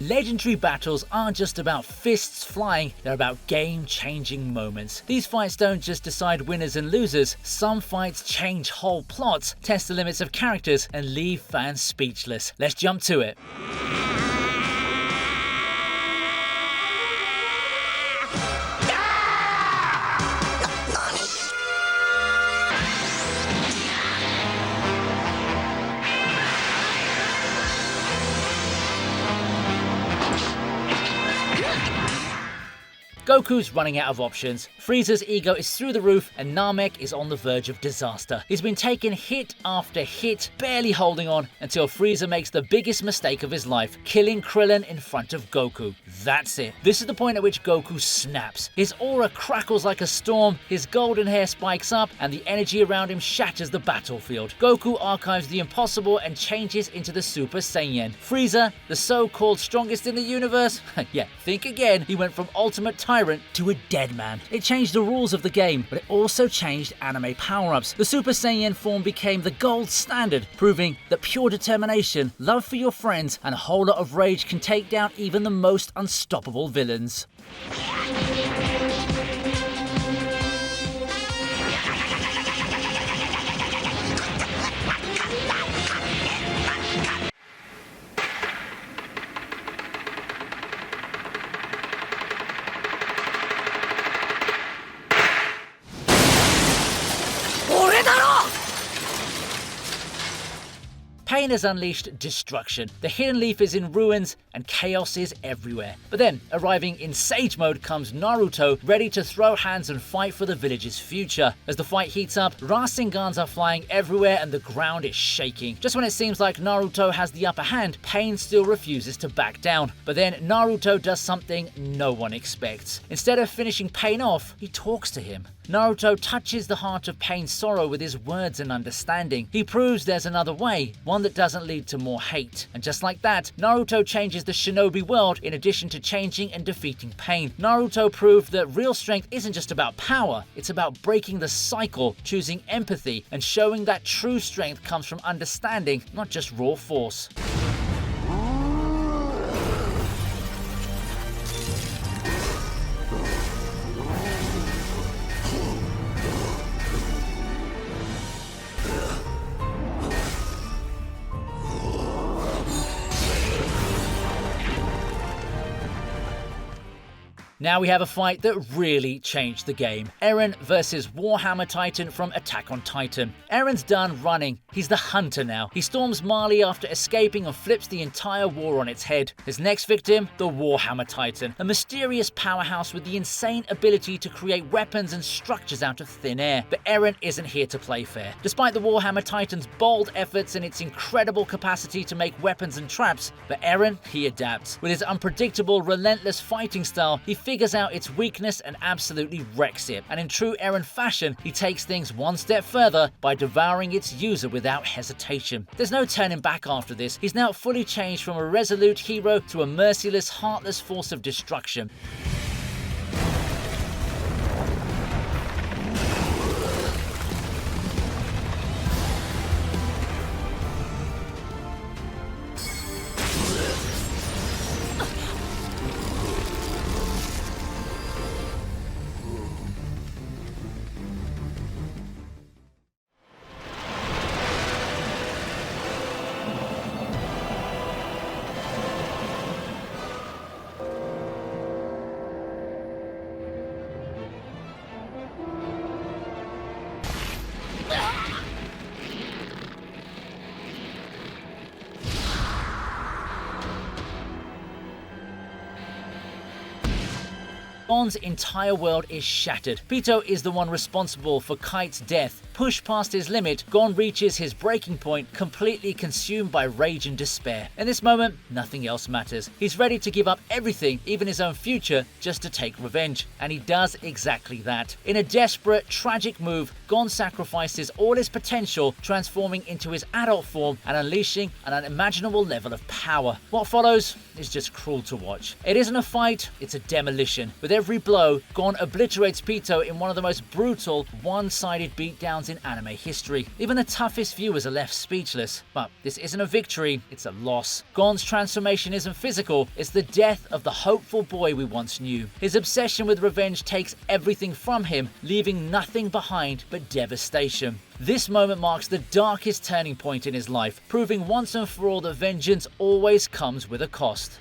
legendary battles aren't just about fists flying, they're about game-changing moments. These fights don't just decide winners and losers, some fights change whole plots, test the limits of characters, and leave fans speechless. Let's jump to it. Goku's running out of options, Frieza's ego is through the roof, and Namek is on the verge of disaster. He's been taking hit after hit, barely holding on, until Frieza makes the biggest mistake of his life, killing Krillin in front of Goku. That's it. This is the point at which Goku snaps. His aura crackles like a storm, his golden hair spikes up, and the energy around him shatters the battlefield. Goku archives the impossible and changes into the Super Saiyan. Frieza, the so-called strongest in the universe? Yeah, think again. He went from ultimate tyrant to a dead man. It changed the rules of the game, but it also changed anime power-ups. The Super Saiyan form became the gold standard, proving that pure determination, love for your friends, and a whole lot of rage can take down even the most unstoppable villains. Pain has unleashed destruction. The Hidden Leaf is in ruins and chaos is everywhere. But then, arriving in Sage Mode comes Naruto, ready to throw hands and fight for the village's future. As the fight heats up, Rasengans are flying everywhere and the ground is shaking. Just when it seems like Naruto has the upper hand, Pain still refuses to back down. But then Naruto does something no one expects. Instead of finishing Pain off, he talks to him. Naruto touches the heart of Pain's sorrow with his words and understanding. He proves there's another way, one that doesn't lead to more hate. And just like that, Naruto changes the shinobi world in addition to changing and defeating Pain. Naruto proved that real strength isn't just about power, it's about breaking the cycle, choosing empathy, and showing that true strength comes from understanding, not just raw force. Now we have a fight that really changed the game. Eren versus Warhammer Titan from Attack on Titan. Eren's done running. He's the hunter now. He storms Mali after escaping and flips the entire war on its head. His next victim, the Warhammer Titan, a mysterious powerhouse with the insane ability to create weapons and structures out of thin air. But Eren isn't here to play fair. Despite the Warhammer Titan's bold efforts and its incredible capacity to make weapons and traps, but Eren, he adapts. With his unpredictable, relentless fighting style, he figures out its weakness and absolutely wrecks it. And in true Eren fashion, he takes things one step further by devouring its user without hesitation. There's no turning back after this. He's now fully changed from a resolute hero to a merciless, heartless force of destruction. Gon's entire world is shattered. Pito is the one responsible for Kite's death. Pushed past his limit, Gon reaches his breaking point, completely consumed by rage and despair. In this moment, nothing else matters. He's ready to give up everything, even his own future, just to take revenge. And he does exactly that. In a desperate, tragic move, Gon sacrifices all his potential, transforming into his adult form and unleashing an unimaginable level of power. What follows is just cruel to watch. It isn't a fight, it's a demolition. With every blow, Gon obliterates Pito in one of the most brutal, one-sided beatdowns in anime history. Even the toughest viewers are left speechless. But this isn't a victory, it's a loss. Gon's transformation isn't physical, it's the death of the hopeful boy we once knew. His obsession with revenge takes everything from him, leaving nothing behind but devastation. This moment marks the darkest turning point in his life, proving once and for all that vengeance always comes with a cost.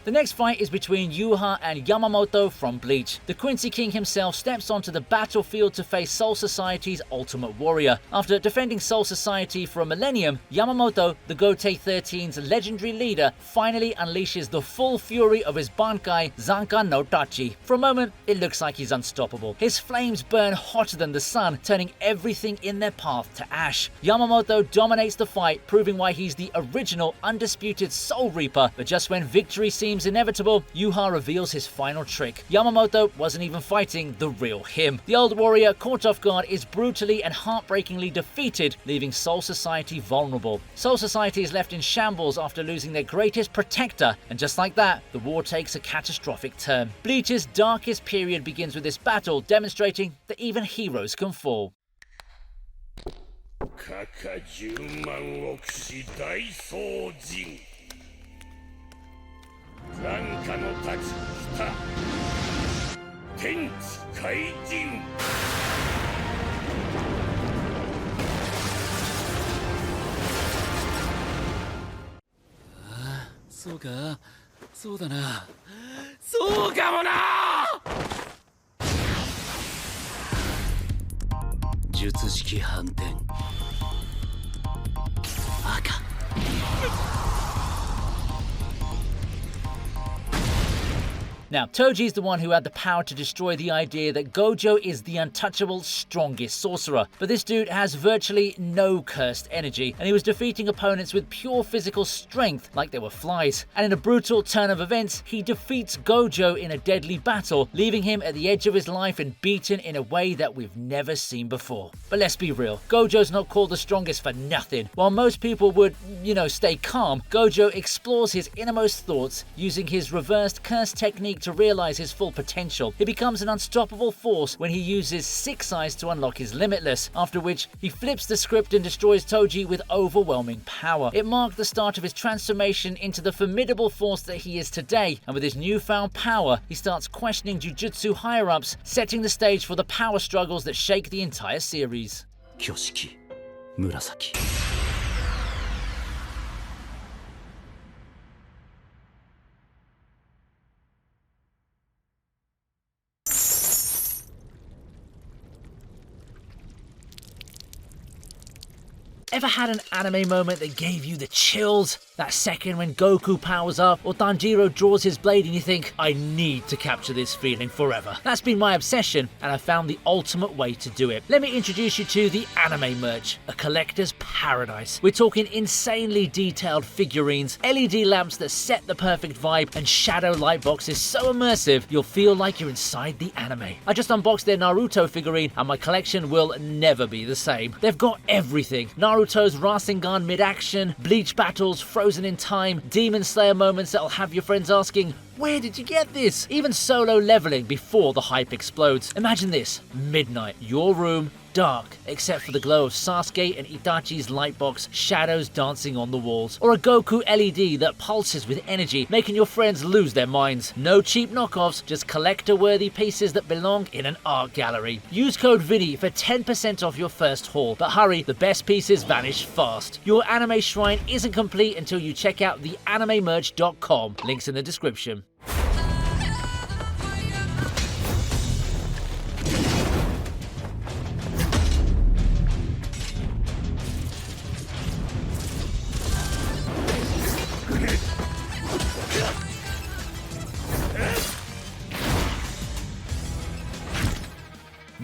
The next fight is between Yuha and Yamamoto from Bleach. The Quincy King himself steps onto the battlefield to face Soul Society's Ultimate Warrior. After defending Soul Society for a millennium, Yamamoto, the Gotei 13's legendary leader, finally unleashes the full fury of his Bankai Zankan no Tachi. For a moment, it looks like he's unstoppable. His flames burn hotter than the sun, turning everything in their path to ash. Yamamoto dominates the fight, proving why he's the original undisputed Soul Reaper, but just when victory seems inevitable, Yuha reveals his final trick. Yamamoto wasn't even fighting the real him. The old warrior, caught off guard, is brutally and heartbreakingly defeated, leaving Soul Society vulnerable. Soul Society is left in shambles after losing their greatest protector, and just like that, the war takes a catastrophic turn. Bleach's darkest period begins with this battle, demonstrating that even heroes can fall. 眼下の立ち来た天地怪人ああそうかそうだなそうかもな術式反転赤 Now, Toji's the one who had the power to destroy the idea that Gojo is the untouchable, strongest sorcerer. But this dude has virtually no cursed energy, and he was defeating opponents with pure physical strength like they were flies. And in a brutal turn of events, he defeats Gojo in a deadly battle, leaving him at the edge of his life and beaten in a way that we've never seen before. But let's be real, Gojo's not called the strongest for nothing. While most people would, stay calm, Gojo explores his innermost thoughts, using his reversed curse technique to realize his full potential. He becomes an unstoppable force when he uses Six Eyes to unlock his Limitless, after which he flips the script and destroys Toji with overwhelming power. It marked the start of his transformation into the formidable force that he is today, and with his newfound power, he starts questioning Jujutsu higher-ups, setting the stage for the power struggles that shake the entire series. Kyoshiki Murasaki. Ever had an anime moment that gave you the chills? That second when Goku powers up or Tanjiro draws his blade and you think, I need to capture this feeling forever. That's been my obsession, and I found the ultimate way to do it. Let me introduce you to the anime merch, a collector's paradise. We're talking insanely detailed figurines, LED lamps that set the perfect vibe, and shadow light boxes so immersive you'll feel like you're inside the anime. I just unboxed their Naruto figurine and my collection will never be the same. They've got everything. Naruto's Rasengan mid-action, Bleach battles frozen in time, Demon Slayer moments that'll have your friends asking, where did you get this? Even solo leveling before the hype explodes. Imagine this, midnight, your room, dark, except for the glow of Sasuke and Itachi's lightbox, shadows dancing on the walls. Or a Goku LED that pulses with energy, making your friends lose their minds. No cheap knockoffs, just collector-worthy pieces that belong in an art gallery. Use code VINI for 10% off your first haul. But hurry, the best pieces vanish fast. Your anime shrine isn't complete until you check out theanimemerch.com. Links in the description.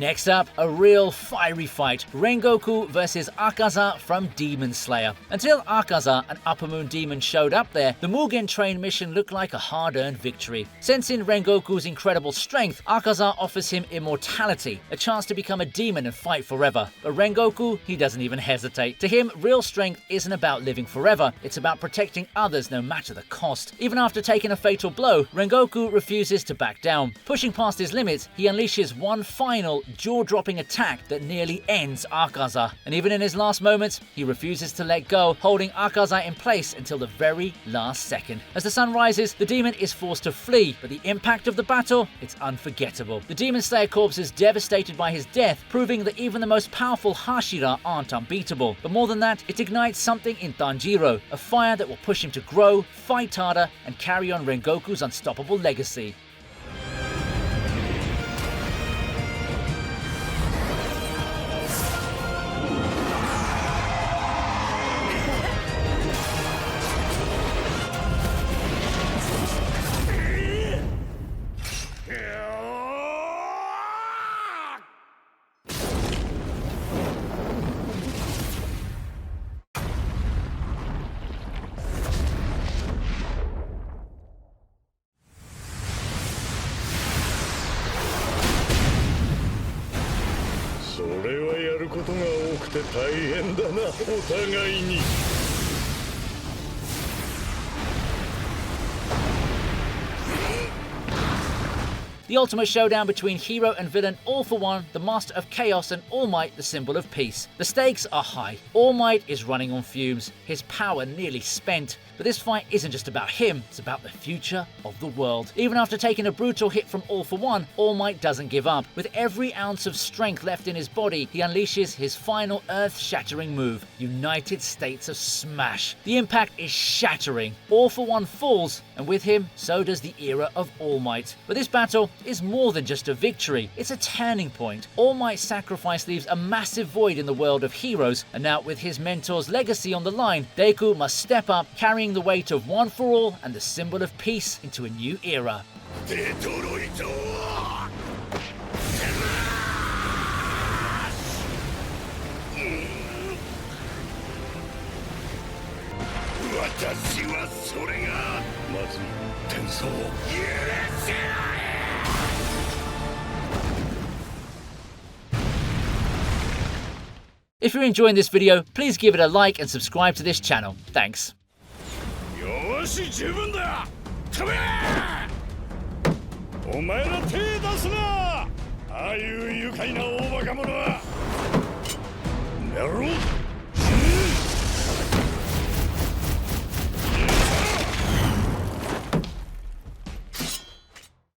Next up, a real fiery fight, Rengoku versus Akaza from Demon Slayer. Until Akaza, an Upper Moon demon, showed up there, the Mugen Train mission looked like a hard-earned victory. Sensing Rengoku's incredible strength, Akaza offers him immortality, a chance to become a demon and fight forever. But Rengoku, he doesn't even hesitate. To him, real strength isn't about living forever, it's about protecting others no matter the cost. Even after taking a fatal blow, Rengoku refuses to back down. Pushing past his limits, he unleashes one final jaw-dropping attack that nearly ends Akaza. And even in his last moments, he refuses to let go, holding Akaza in place until the very last second. As the sun rises, the demon is forced to flee, but the impact of the battle, it's unforgettable. The Demon Slayer corpse is devastated by his death, proving that even the most powerful Hashira aren't unbeatable. But more than that, it ignites something in Tanjiro, a fire that will push him to grow, fight harder, and carry on Rengoku's unstoppable legacy. The ultimate showdown between hero and villain, All For One, the Master of Chaos, and All Might, the symbol of peace. The stakes are high. All Might is running on fumes, his power nearly spent. But this fight isn't just about him, it's about the future of the world. Even after taking a brutal hit from All For One, All Might doesn't give up. With every ounce of strength left in his body, he unleashes his final earth-shattering move, United States of Smash. The impact is shattering. All For One falls, and with him, so does the era of All Might. But this battle is more than just a victory, it's a turning point. All Might's sacrifice leaves a massive void in the world of heroes, and now with his mentor's legacy on the line, Deku must step up, carrying the weight of One For All and the symbol of peace into a new era. If you're enjoying this video, please give it a like and subscribe to this channel. Thanks. よし十分だ飛べお前ら手出すなああいう愉快な大バカ者はやろう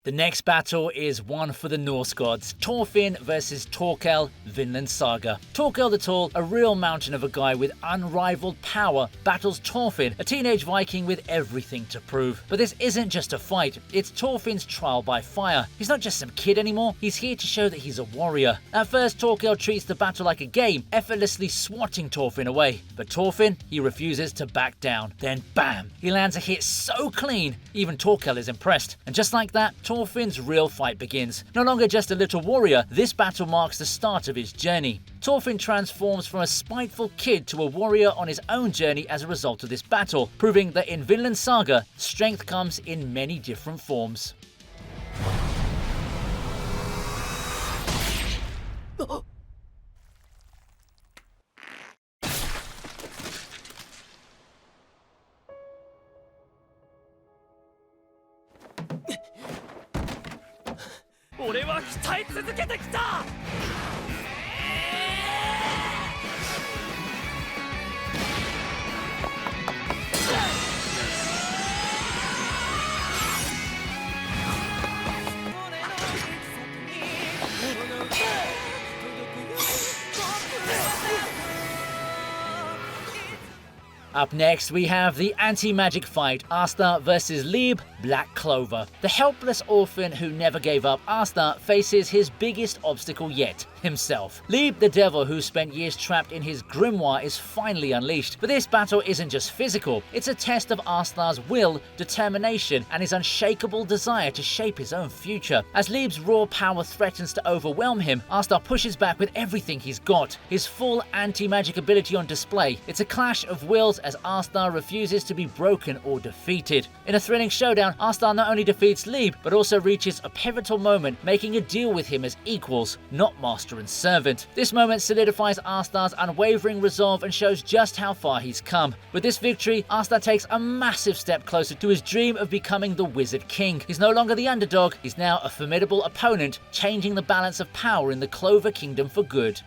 The next battle is one for the Norse gods, Thorfinn versus Torkel, Vinland Saga. Torkel the Tall, a real mountain of a guy with unrivaled power, battles Thorfinn, a teenage Viking with everything to prove. But this isn't just a fight, it's Thorfinn's trial by fire. He's not just some kid anymore, he's here to show that he's a warrior. At first, Torkel treats the battle like a game, effortlessly swatting Thorfinn away. But Thorfinn, he refuses to back down. Then bam, he lands a hit so clean, even Torkel is impressed. And just like that, Thorfinn's real fight begins. No longer just a little warrior, this battle marks the start of his journey. Thorfinn transforms from a spiteful kid to a warrior on his own journey as a result of this battle, proving that in Vinland Saga, strength comes in many different forms. Up next, we have the anti-magic fight, Asta vs. Lieb, Black Clover. The helpless orphan who never gave up, Asta faces his biggest obstacle yet, himself. Lieb, the devil who spent years trapped in his grimoire, is finally unleashed. But this battle isn't just physical, it's a test of Asta's will, determination, and his unshakable desire to shape his own future. As Lieb's raw power threatens to overwhelm him, Asta pushes back with everything he's got, his full anti-magic ability on display. It's a clash of wills as Asta refuses to be broken or defeated. In a thrilling showdown, Asta not only defeats Lieb, but also reaches a pivotal moment, making a deal with him as equals, not master and servant. This moment solidifies Asta's unwavering resolve and shows just how far he's come. With this victory, Asta takes a massive step closer to his dream of becoming the Wizard King. He's no longer the underdog, he's now a formidable opponent, changing the balance of power in the Clover Kingdom for good.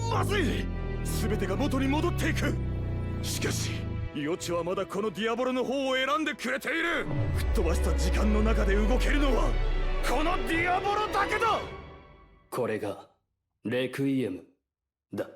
まずい。全てが元に戻っていく。しかし余地はまだこのディアボロの方を選んでくれている。吹っ飛ばした時間の中で動けるのはこのディアボロだけだ。これがレクイエムだ。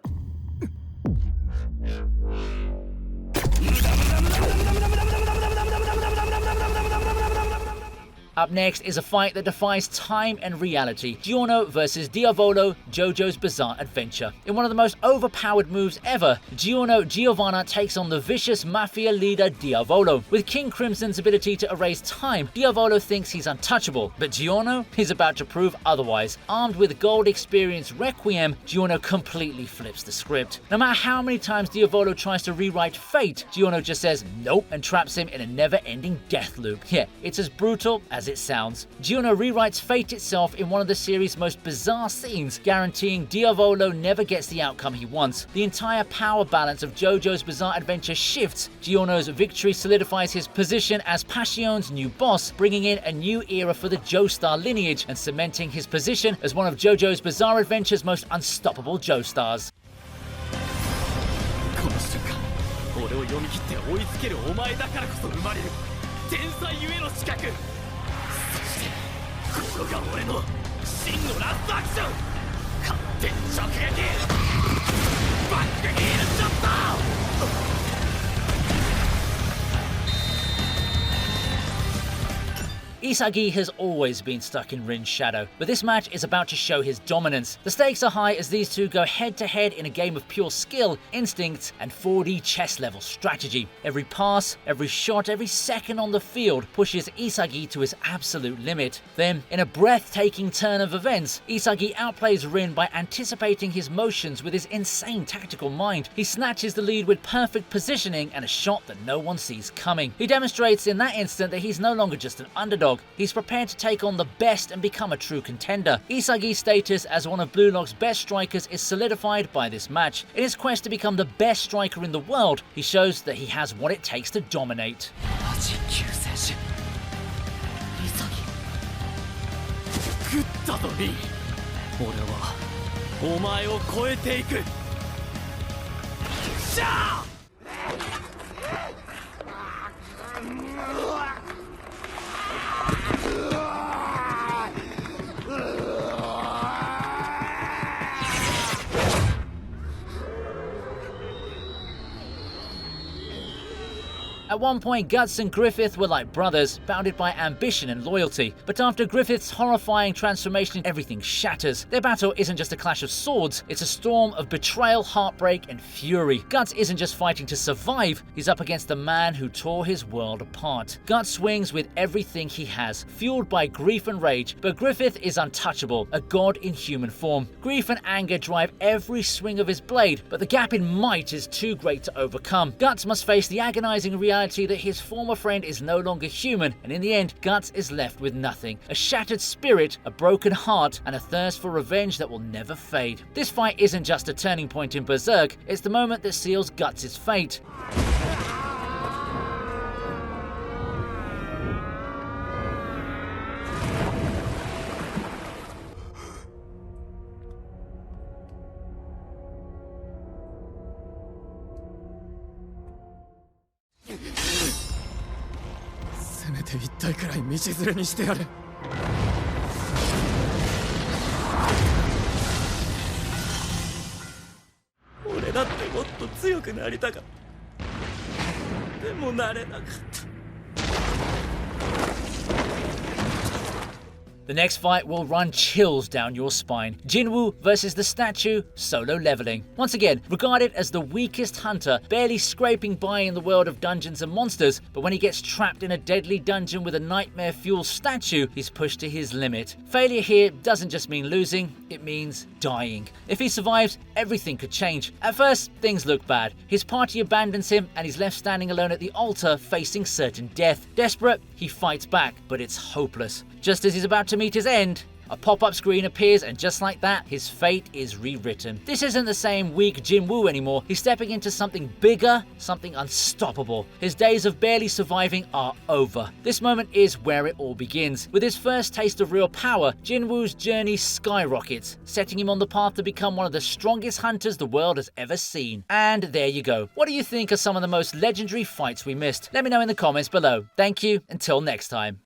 Up next is a fight that defies time and reality. Giorno vs. Diavolo, JoJo's Bizarre Adventure. In one of the most overpowered moves ever, Giorno Giovanna takes on the vicious mafia leader Diavolo. With King Crimson's ability to erase time, Diavolo thinks he's untouchable, but Giorno is about to prove otherwise. Armed with Gold Experience Requiem, Giorno completely flips the script. No matter how many times Diavolo tries to rewrite fate, Giorno just says nope and traps him in a never-ending death loop. Yeah, it's as brutal as it sounds. Giorno rewrites fate itself in one of the series' most bizarre scenes, guaranteeing Diavolo never gets the outcome he wants. The entire power balance of JoJo's Bizarre Adventure shifts. Giorno's victory solidifies his position as Passion's new boss, bringing in a new era for the Joestar lineage and cementing his position as one of JoJo's Bizarre Adventure's most unstoppable Joestars. この瞬間、俺を読み切って追いつけるお前だからこそ生まれる天才ゆえの資格。ここが俺の真のラストアクション。勝手に直撃バックヒールショット。Isagi has always been stuck in Rin's shadow, but this match is about to show his dominance. The stakes are high as these two go head to head in a game of pure skill, instincts, and 4D chess level strategy. Every pass, every shot, every second on the field pushes Isagi to his absolute limit. Then, in a breathtaking turn of events, Isagi outplays Rin by anticipating his motions with his insane tactical mind. He snatches the lead with perfect positioning and a shot that no one sees coming. He demonstrates in that instant that he's no longer just an underdog. He's prepared to take on the best and become a true contender. Isagi's status as one of Blue Lock's best strikers is solidified by this match. In his quest to become the best striker in the world, he shows that he has what it takes to dominate. 食ったぞリー。俺はお前を超えていく。シャーAt one point, Guts and Griffith were like brothers, bounded by ambition and loyalty. But after Griffith's horrifying transformation, everything shatters. Their battle isn't just a clash of swords, it's a storm of betrayal, heartbreak, and fury. Guts isn't just fighting to survive, he's up against the man who tore his world apart. Guts swings with everything he has, fueled by grief and rage, but Griffith is untouchable, a god in human form. Grief and anger drive every swing of his blade, but the gap in might is too great to overcome. Guts must face the agonizing reality that his former friend is no longer human, and in the end, Guts is left with nothing. A shattered spirit, a broken heart, and a thirst for revenge that will never fade. This fight isn't just a turning point in Berserk, it's the moment that seals Guts' fate. 一体くらい道連れにしてやる。俺だってもっと強くなりたかった。でもなれなかった。The next fight will run chills down your spine. Jinwoo versus the statue, solo leveling. Once again, regarded as the weakest hunter, barely scraping by in the world of Dungeons and Monsters, but when he gets trapped in a deadly dungeon with a nightmare-fueled statue, he's pushed to his limit. Failure here doesn't just mean losing, it means dying. If he survives, everything could change. At first, things look bad. His party abandons him and he's left standing alone at the altar facing certain death. Desperate, he fights back, but it's hopeless. Just as he's about to meet his end, a pop-up screen appears and just like that, his fate is rewritten. This isn't the same weak Jinwoo anymore. He's stepping into something bigger, something unstoppable. His days of barely surviving are over. This moment is where it all begins. With his first taste of real power, Jinwoo's journey skyrockets, setting him on the path to become one of the strongest hunters the world has ever seen. And there you go. What do you think are some of the most legendary fights we missed? Let me know in the comments below. Thank you, until next time.